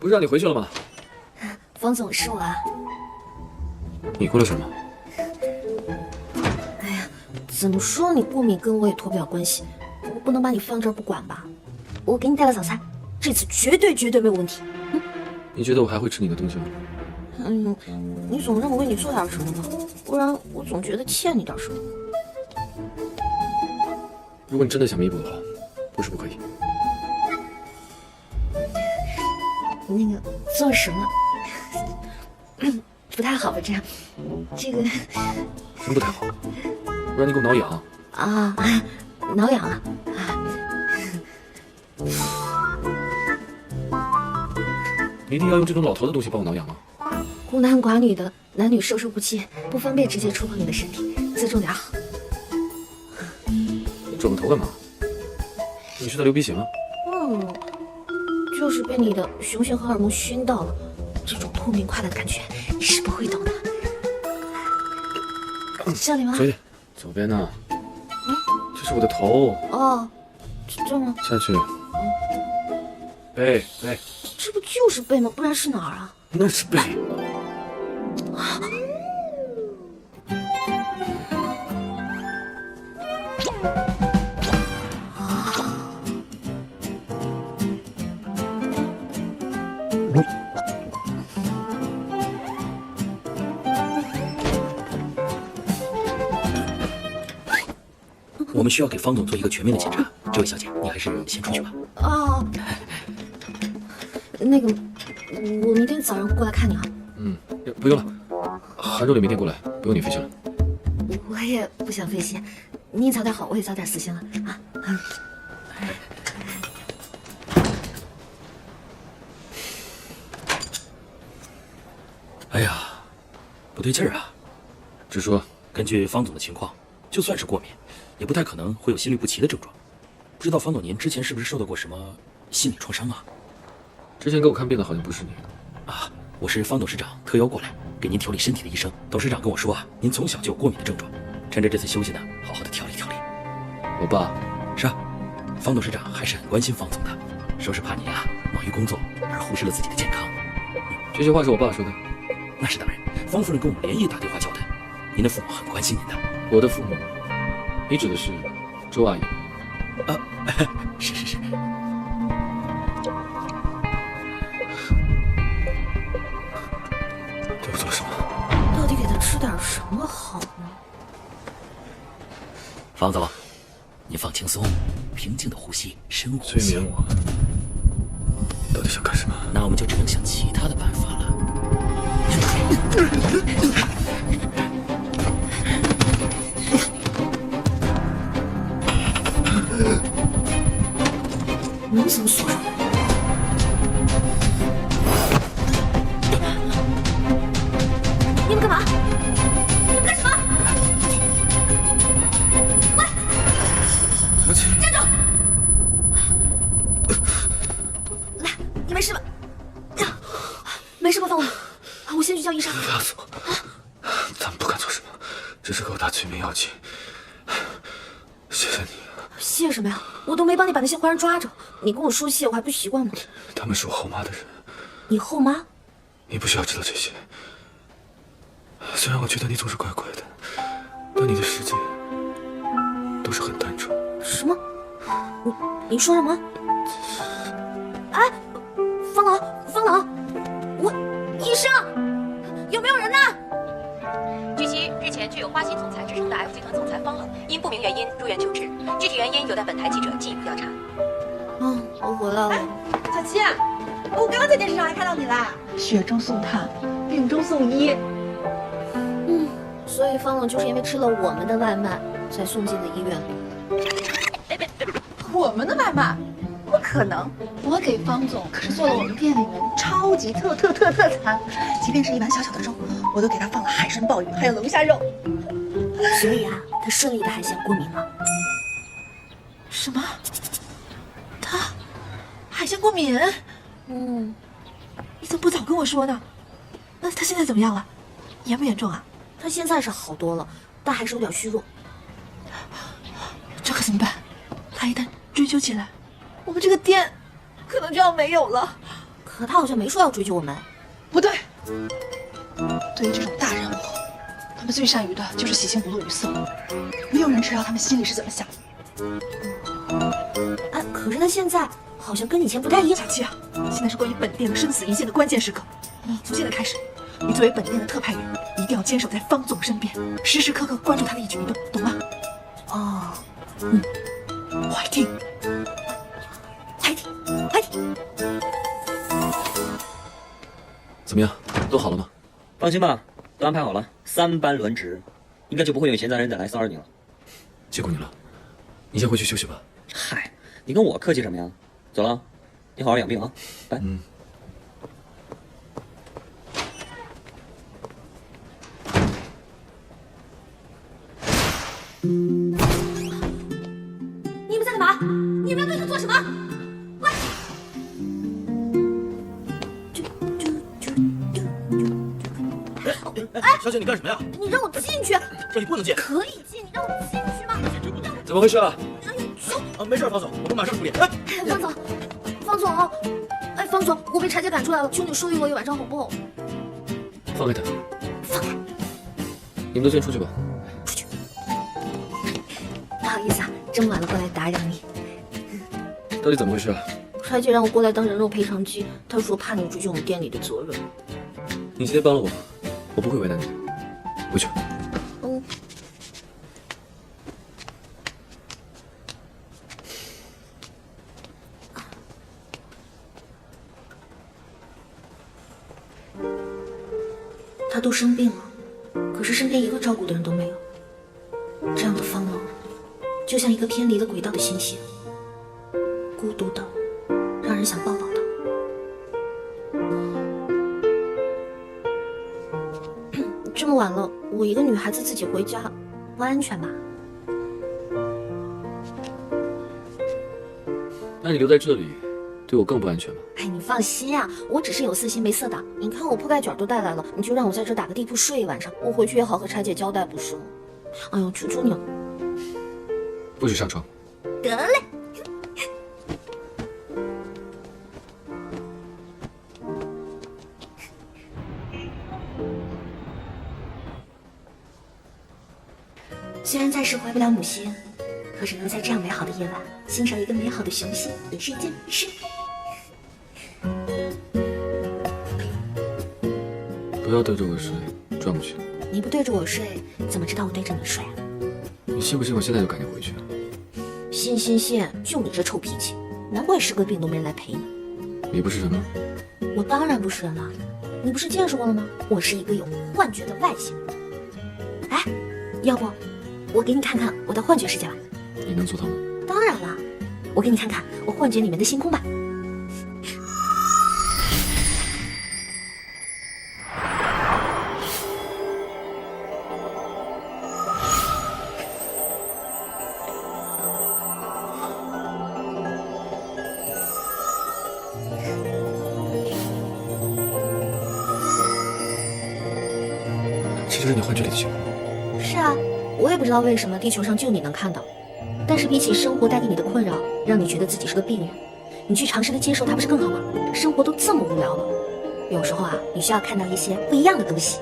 不是让你回去了吗？方总，是我啊。你过来什么？哎呀，怎么说你过敏跟我也脱不了关系，我不能把你放这儿不管吧？我给你带了早餐，这次绝对没有问题。你觉得我还会吃你的东西吗？你总让我为你做点什么嘛，不然我总觉得欠你点什么。如果你真的想弥补的话，不是不可以。那个做什么不太好吧？这个什么不太好？不然你给我挠痒啊，挠痒啊！你一定要用这种老头的东西帮我挠痒吗？孤男寡女的，男女授受不亲，不方便直接触碰你的身体，自重点好。你转过头干嘛？你是在流鼻血吗？就是被你的雄性荷尔蒙熏到了，这种痛并快乐的感觉，你是不会懂的。这里吗？这里，左边呢？这是我的头。哦，这吗？下去。背。这不就是背吗？不然是哪儿啊？那是背。我们需要给方总做一个全面的检查，这位小姐，你还是先出去吧。那个，我明天早上过来看你啊。不用了，韩助理明天过来，不用你费心了。我也不想费心，你早点好，我也早点死心了啊。哎呀，不对劲儿啊！直说，根据方总的情况，就算是过敏，也不太可能会有心律不齐的症状。不知道方总您之前是不是受到过什么心理创伤啊？之前给我看病的好像不是你啊，我是方董事长特邀过来给您调理身体的医生。董事长跟我说啊，您从小就有过敏的症状，趁着这次休息呢，好好的调理调理。我爸是啊，方董事长还是很关心方总的，说是怕您啊忙于工作而忽视了自己的健康。这些话是我爸说的。那是当然，方夫人跟我们连夜打电话交代，您的父母很关心您的。我的父母，你指的是周阿姨？是。对我做了什么？到底给他吃点什么好呢？方总，您放轻松，平静的呼吸，深呼吸。催眠我？到底想干什么？那我们就只能想其他的办法了。门怎么锁上？你们干嘛？你们干什么？喂！小姐，站住！来，你没事吧？没事吧，方文？我先去叫医生。不要走，咱们不敢做什么，只是给我打催眠药剂。谢谢你。谢什么呀？我都没帮你把那些坏人抓着，你跟我说谢，我还不习惯呢。他们是我后妈的人。你后妈？你不需要知道这些。虽然我觉得你总是怪怪的，但你的世界都是很单纯。什么？你说什么？哎，方老，医生，有没有人呢？据悉，日前具有花心总裁之称的 F 集团总裁方冷因不明原因入院救治，具体原因有待本台记者进一步调查。我回来了。小七，我刚刚在电视上还看到你啦，雪中送炭，病中送医。所以方冷就是因为吃了我们的外卖，才送进了医院里。我们的外卖？不可能，我给方总可是做了我们店里面超级特餐，即便是一碗小小的肉，我都给他放了海参鲍鱼，还有龙虾肉。所以啊，他顺利的海鲜过敏了。什么？他海鲜过敏？你怎么不早跟我说呢？那他现在怎么样了？严不严重啊？他现在是好多了，但还是有点虚弱。这可怎么办？他一旦追究起来，我们这个店可能就要没有了。可他好像没说要追究我们。不对，对于这种大人物，他们最善于的就是喜形不露于色，没有人知道他们心里是怎么想的。哎，可是他现在好像跟以前不太一样。小七啊，现在是关于本店的生死一线的关键时刻，从现在开始，你作为本店的特派员，一定要坚守在方总身边，时时刻刻关注他的一举一动，懂吗？哦，快听，快点，快点！怎么样，都好了吗？放心吧，都安排好了，3班轮值，应该就不会有闲杂人等来骚扰你了。辛苦你了，你先回去休息吧。嗨，你跟我客气什么呀？走了，你好好养病啊，拜。你们在干嘛？你们要对他做什么？喂！小姐，你干什么呀？你让我进去，这里不能进。可以进，你让我进去吗？怎么回事啊？哎呦，走！没事，方总，我们马上处理。哎，方总，方总，哎，方总，我被茶姐赶出来了，求你收留我一晚上好不好？放开他，放开！你们都先出去吧。出去。不好意思啊，这么晚了过来打扰你。到底怎么回事啊？茶姐让我过来当人肉赔偿机，她说怕你追究我们店里的责任。你今天帮了我，我不会为难你的。回去。他都生病了，可是身边一个照顾的人都没有。这样的方老，就像一个偏离了轨道的星星，孤独的，让人想抱抱他。这么晚了，我一个女孩子自己回家，不安全吧？那你留在这里，对我更不安全吧？哎，你放心啊，我只是有4心没色胆。你看我铺盖卷都带来了，你就让我在这打个地铺睡一晚上，我回去也好和柴姐交代，不是吗？哎呦，求求你了！不许上床。得嘞。虽然暂时怀不了母星，可是能在这样美好的夜晚欣赏一个美好的雄性，也是一件美事。不要对着我睡，转过去。你不对着我睡，怎么知道我对着你睡啊？你信不信我现在就赶紧回去？信，就你这臭脾气，难怪是个病都没人来陪你。你不是人吗？我当然不是人了，你不是见识过了吗？我是一个有幻觉的外星人。哎，要不我给你看看我的幻觉世界吧？你能做到吗？当然了，我给你看看我幻觉里面的星空吧。这就是你幻觉里的星空。是啊，我也不知道为什么地球上就你能看到，但是比起生活带给你的困扰，让你觉得自己是个病人，你去尝试的接受它不是更好吗？生活都这么无聊了，有时候啊，你需要看到一些不一样的东西。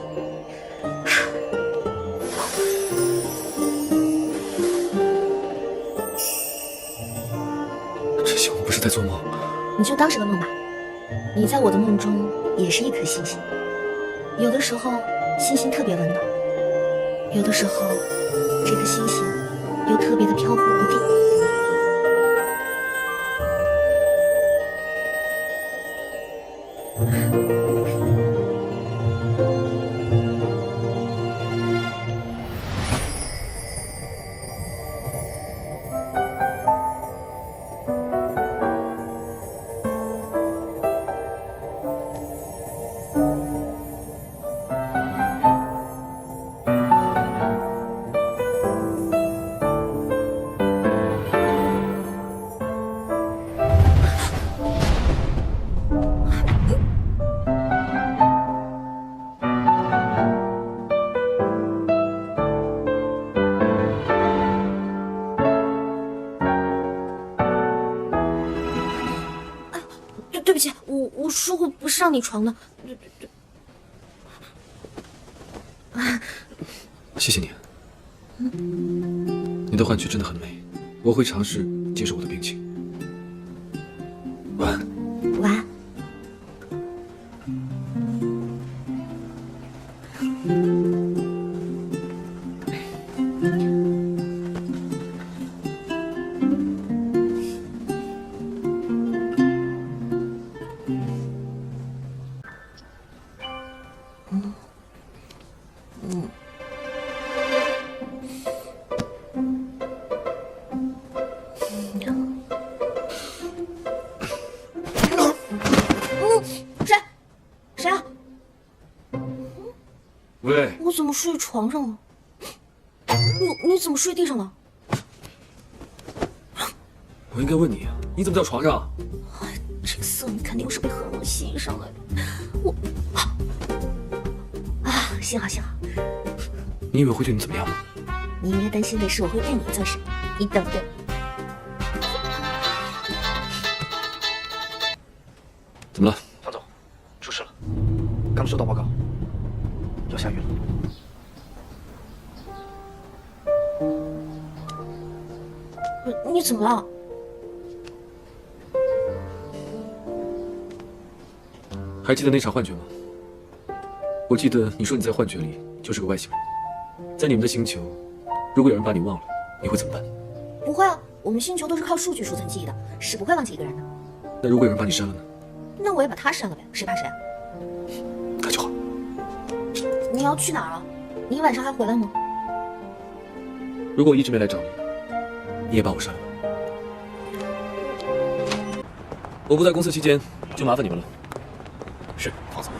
这些我不是在做梦。你就当是个梦吧，你在我的梦中也是一颗星星，有的时候星星特别温暖，有的时候这颗星星又特别的飘忽不定。说过不上你床的。谢谢你，你的幻觉真的很美，我会尝试接受我的病情。晚安。晚安。谁啊？喂，我怎么睡床上了？你怎么睡地上了？我应该问你啊，你怎么在床上？这个色你肯定是被荷尔蒙吸引上来的。幸好。你以为我会对你怎么样吗？你应该担心的是我会对你做什么，你懂的。怎么了？方总，出事了，刚收到报告，要下雨了。你怎么了？还记得那场幻觉吗？我记得你说你在幻觉里就是个外星人，在你们的星球，如果有人把你忘了，你会怎么办？不会啊，我们星球都是靠数据储存记忆的，是不会忘记一个人的。那如果有人把你删了呢？那我也把他删了呗，谁怕谁啊？那就好。你要去哪儿啊？你晚上还回来吗？如果我一直没来找你，你也把我删了吧。我不在公司期间，就麻烦你们了。是，方总。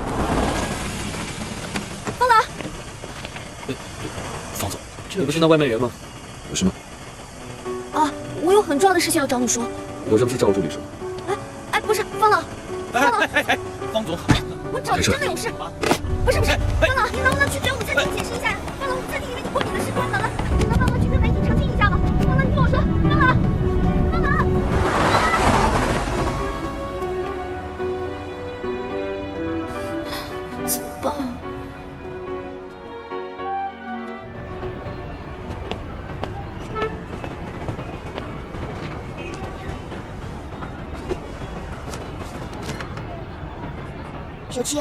方老，方总，你不是那外卖员吗？有事吗？啊，我有很重要的事情要找你说。有什么事找我助理说。哎，不是，方老，方总，我找你真的有事。不是，方老，你能不能去对我们餐厅解释一下呀？方老，我们餐厅以为你过敏的事关门了，你能帮我去跟媒体澄清一下吗？方老，你听我说，方老。怎么办？小七，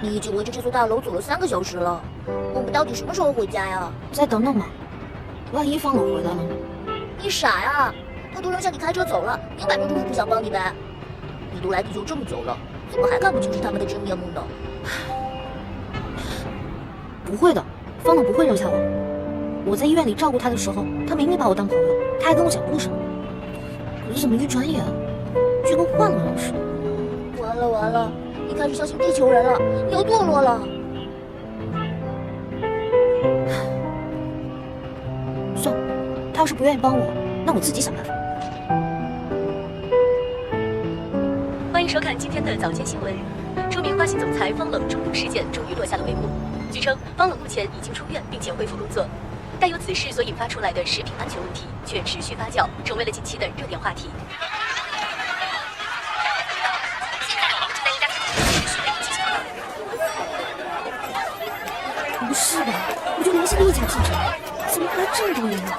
你已经围着这座大楼走了3个小时了，我们到底什么时候回家呀？再等等吧，万一方老回来了呢？你傻呀，他都扔下你开车走了，你摆明就是不想帮你呗。你都来地球这么久了，怎么还看不清楚他们的真面目呢？不会的，方总不会扔下我。我在医院里照顾他的时候，他明明把我当朋友，他还跟我讲故事呢。可是怎么一转眼就跟换了人似的？完了，你开始相信地球人了，你要堕落了。算了，他要是不愿意帮我，那我自己想办法。欢迎收看今天的早间新闻。著名花心总裁方冷中毒事件终于落下了帷幕。据称，方冷目前已经出院，并且恢复工作。但由此事所引发出来的食品安全问题却持续发酵，成为了近期的热点话题。不是吧？我就联系了一家记者，怎么会来这么多人呢？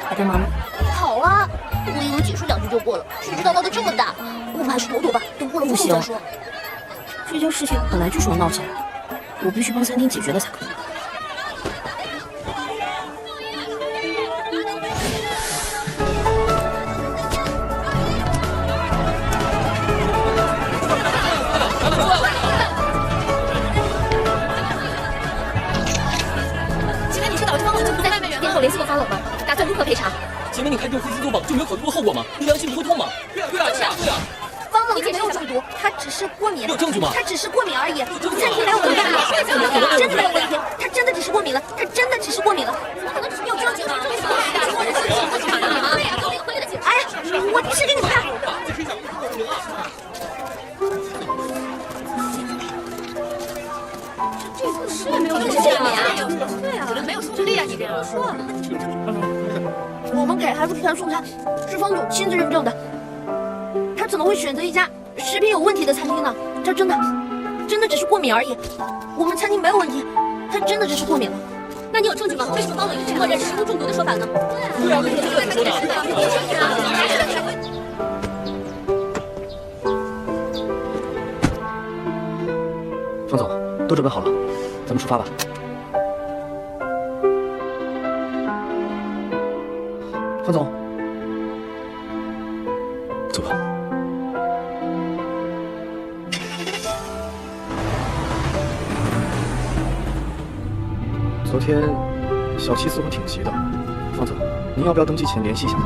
还在忙吗？好啊，我以为解释2句就过了，谁知道闹得这么大。我们还是躲躲吧，等过了风口再说。这件事情本来就是我闹起来的，我必须帮餐厅解决了才可以。请问你是导致方冷就不在外面人吗？店后联系过方冷吗？打算如何赔偿？请问你开店黑心作坊就没有考虑过后果吗？你良心不会痛吗？对啊。方冷没有中毒，他只是过敏。有证据吗？他只是过敏而已。餐厅没有问题，真的没有问题。他真的只是过敏了，怎么可能只是有证据？哎呀，我提示给你们看。这个是也没有证据啊！对啊，没有说。自立啊你！说了，我们给海富集团送餐，是方总亲自认证的。他怎么会选择一家食品有问题的餐厅呢？他真的只是过敏而已。我们餐厅没有问题，他真的只是过敏了。那你有证据吗？为什么方总一直默认食物中毒的说法呢？对啊，为什么这么说呢？方总，都准备好了，咱们出发吧。方总，走吧。昨天小七似乎挺急的，方总，您要不要登记前联系一下他？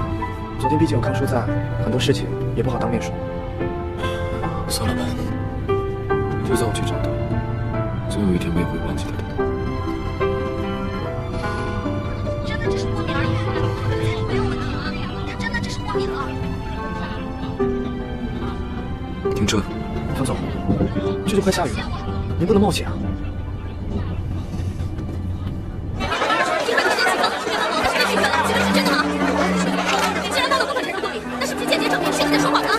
昨天毕竟有康叔在，很多事情也不好当面说。算了吧，就算我去找他，总有一天我也会忘记他的。真的只是过敏而已，没有问题了。他真的只是过敏了。停车！方总，这就快下雨了，您不能冒险啊！真的吗？既然方总不肯承认过敏，那是不是间接证明是你在说谎呢？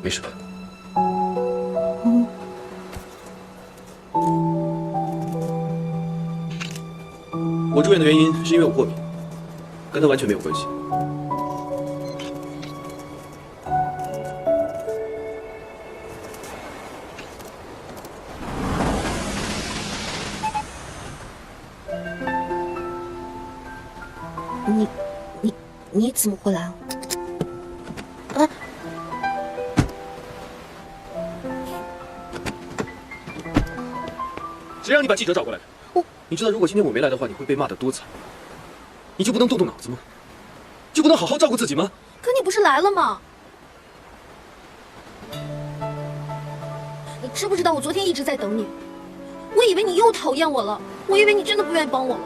没事吧？我住院的原因是因为我过敏，跟他完全没有关系。你怎么会来啊？谁让你把记者找过来的？你知道如果今天我没来的话，你会被骂得多惨？你就不能动动脑子吗？就不能好好照顾自己吗？可你不是来了吗？你知不知道我昨天一直在等你？我以为你又讨厌我了，我以为你真的不愿意帮我了。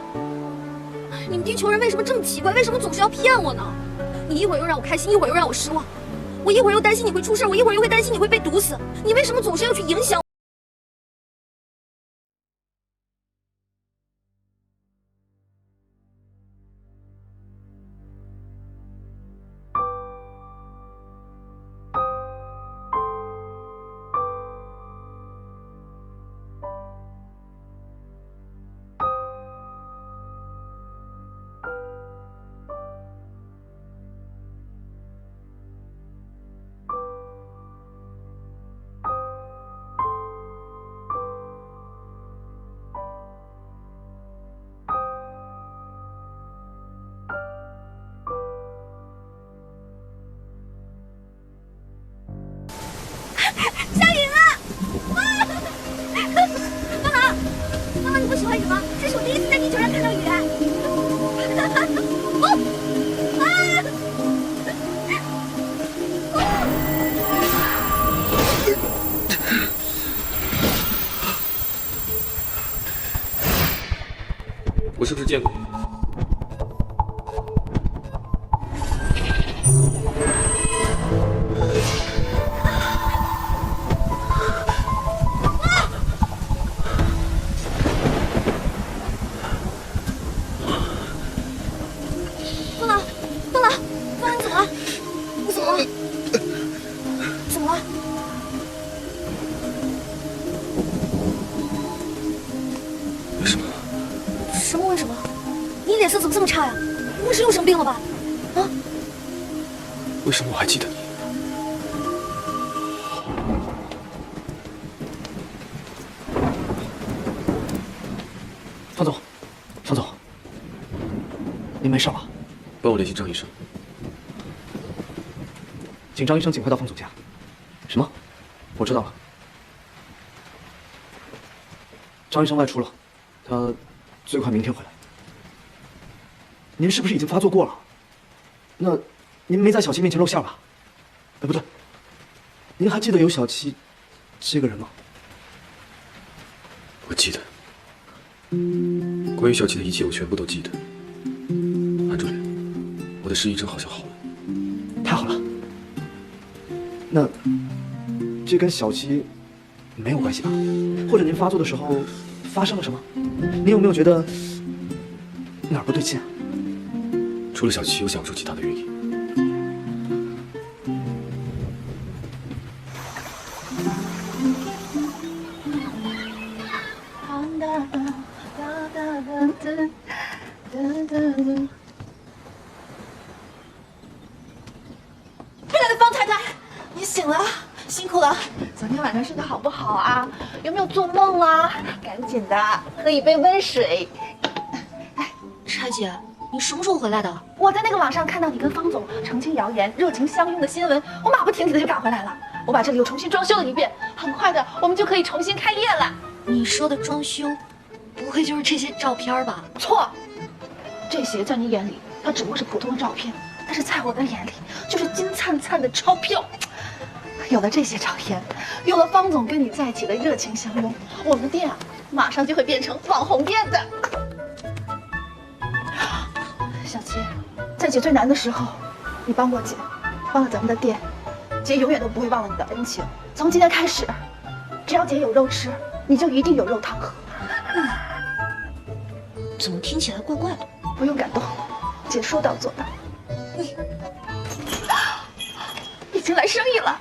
你们地球人为什么这么奇怪？为什么总是要骗我呢？你一会儿又让我开心，一会儿又让我失望。我一会儿又担心你会出事，我一会儿又会担心你会被毒死。你为什么总是要去影响我？下雨了！哇！妈妈，妈妈，你不喜欢雨吗？这是我第一次在地球上看到雨。我是不是见过你？为什么？你脸色怎么这么差呀？你不是又生病了吧？啊？为什么我还记得你？事吧？帮我联系张医生。请张医生尽快到方总家。什么？我知道了。张医生外出了，他最快明天回来。您是不是已经发作过了？那您没在小七面前露馅吧？哎，不对，您还记得有小七这个人吗？我记得，关于小七的一切我全部都记得。安助理，我的失忆症好像好了。太好了。那这跟小七没有关系吧？或者您发作的时候发生了什么？您有没有觉得哪儿不对劲啊？除了小七，我想不出其他的原因。亲爱的方太太，你醒了，辛苦了。昨天晚上睡得好不好啊？有没有做梦啊？赶紧的，喝一杯温水。柴姐，你什么时候回来的？我在那个网上看到你跟方总澄清谣言、热情相拥的新闻，我马不停蹄的就赶回来了。我把这里又重新装修了一遍，很快的我们就可以重新开业了。你说的装修，不会就是这些照片吧？错，这些在你眼里它只不过是普通的照片，但是在我的眼里就是金灿灿的钞票。有了这些照片，有了方总跟你在一起的热情相拥，我们的店啊马上就会变成网红店的。小七，在姐最难的时候，你帮过姐，帮了咱们的店，姐永远都不会忘了你的恩情。从今天开始，只要姐有肉吃，你就一定有肉汤喝。怎么听起来怪怪的？不用感动，姐说到做到。已经来生意了，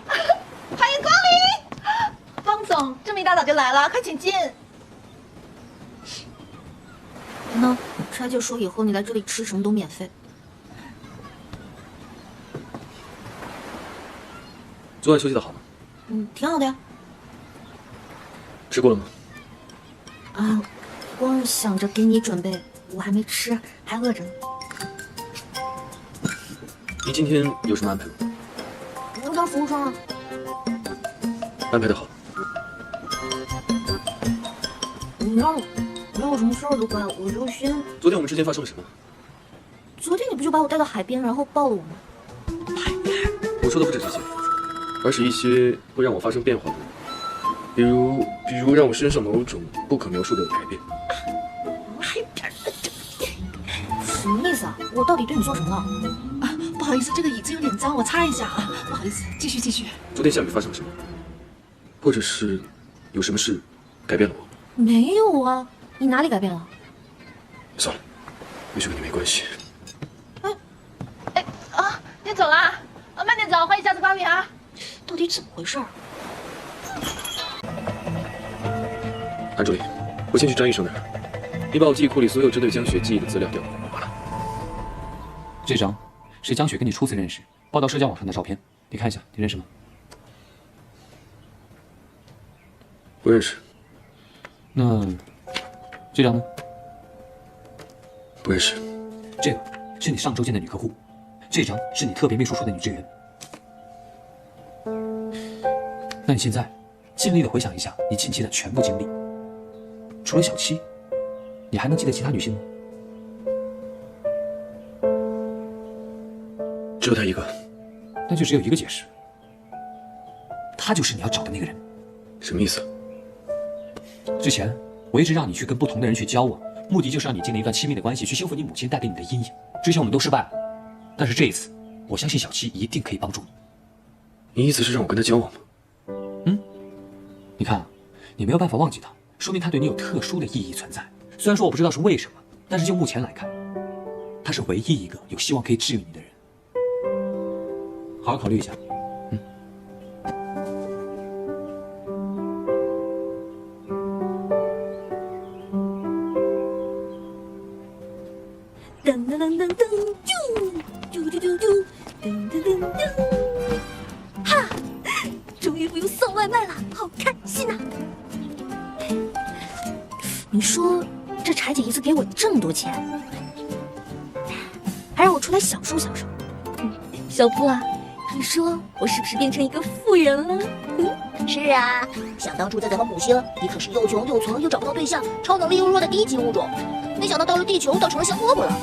欢迎光临。方总这么一大早就来了，快请进。那柴姐说以后你来这里吃什么都免费。昨晚休息的好吗？挺好的呀。吃过了吗？啊，光想着给你准备，我还没吃，还饿着呢。你今天有什么安排吗？我当服务生啊。安排的好。你要没有什么事儿的话，我就先。昨天我们之间发生了什么？昨天你不就把我带到海边，然后抱了我吗？我说的不是这些，而是一些会让我发生变化的，比如让我身上某种不可描述的改变。什么意思啊？我到底对你做什么了？啊，不好意思，这个椅子有点脏，我擦一下啊。不好意思，继续。昨天下雨发生了什么？或者是有什么事改变了我？没有啊，你哪里改变了？算了，也许跟你没关系。你走啦？慢点走，欢迎下次光临啊。到底怎么回事？韩助理，我先去张医生那儿，你把我记忆库里所有针对江雪记忆的资料调过来。好了。这张是江雪跟你初次认识报到社交网上的照片，你看一下，你认识吗？不认识。那这张呢？不认识。这个是你上周见的女客户，这张是你特别秘书处的女职员。那你现在尽力的回想一下你近期的全部经历，除了小七，你还能记得其他女性吗？只有她一个。那就只有一个解释，她就是你要找的那个人。什么意思？之前我一直让你去跟不同的人去交往，目的就是让你建立一段亲密的关系，去修复你母亲带给你的阴影。之前我们都失败了，但是这一次，我相信小七一定可以帮助你。你意思是让我跟她交往吗？你看啊，你没有办法忘记他，说明他对你有特殊的意义存在。虽然说我不知道是为什么，但是就目前来看，他是唯一一个有希望可以治愈你的人。好好考虑一下。噔噔噔噔噔，啾，噔噔噔噔，哈！终于不用送外卖了，好开心呐！你说这柴姐一次给我这么多钱，该享受享受。小布啊，你说我是不是变成一个富人了？是啊，想当初在咱们母星，你可是又穷又矬又找不到对象，超能力又弱的低级物种。没想到到了地球，倒成了香饽饽了。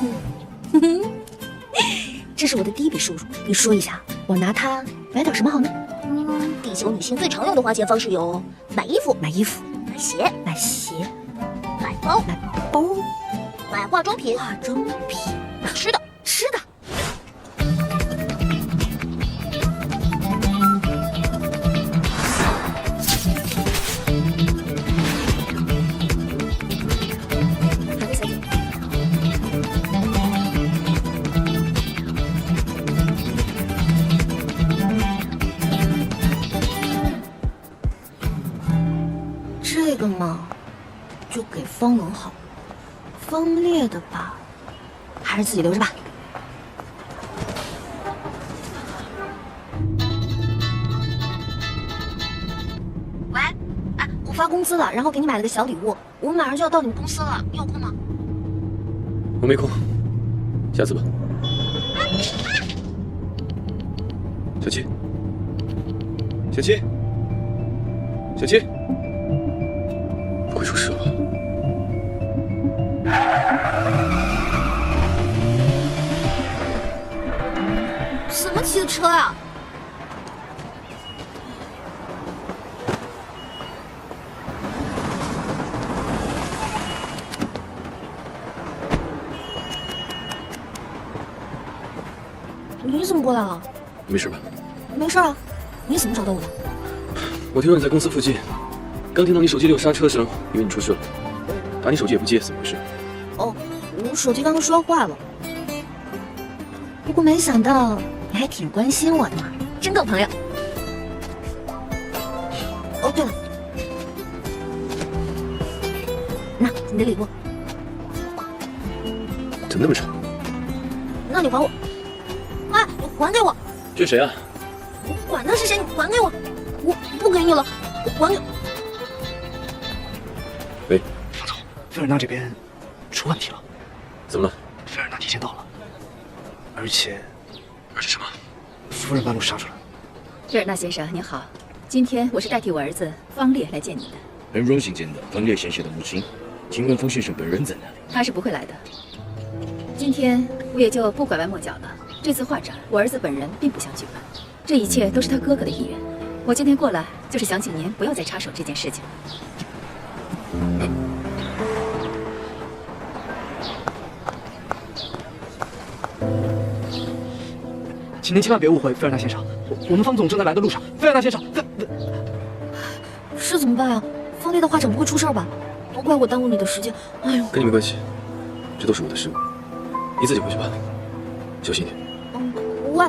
这是我的第一笔收入，你说一下，我拿它买点什么好呢？地球女性最常用的花钱方式有买衣服、买衣服、买鞋、买鞋、买包、买包、买化妆品、化妆品、买吃的。吃的。好的，小姐。这个嘛，就给方冷好了。方烈的吧，还是自己留着吧。喂，哎，我发工资了，然后给你买了个小礼物，我马上就要到你们公司了，你有空吗？我没空，下次吧。小七，小七，小七，不会出事了吧？什么骑的车啊？你怎么过来了？没事吧？没事啊。你怎么找到我的？我听说你在公司附近，刚听到你手机里有刹车声，以为你出事了，打你手机也不接，怎么回事？哦，我手机刚刚摔坏了。不过没想到你还挺关心我的嘛，真够朋友。哦，对了，那你的礼物，怎么那么沉？那你还我。哎，你还给我！这是谁啊？我管他是谁，你还给我！我不给你了，我还给。喂，方总，菲尔娜这边出问题了。怎么了？菲尔娜提前到了，而且什么？夫人半路杀出来。菲尔纳先生您好，今天我是代替我儿子方烈来见你的。很荣幸见到方烈先生的母亲，请问方先生本人在哪里？他是不会来的。今天我也就不拐弯抹角了。这次画展，我儿子本人并不想举办，这一切都是他哥哥的意愿。我今天过来就是想请您不要再插手这件事情。请您千万别误会，菲尔娜先生，我们方总正在来的路上。菲尔娜先生，是怎么办啊？方烈的画展不会出事吧？都怪我耽误你的时间。哎呦，跟你没关系，这都是我的失误，你自己回去吧，小心点。喂。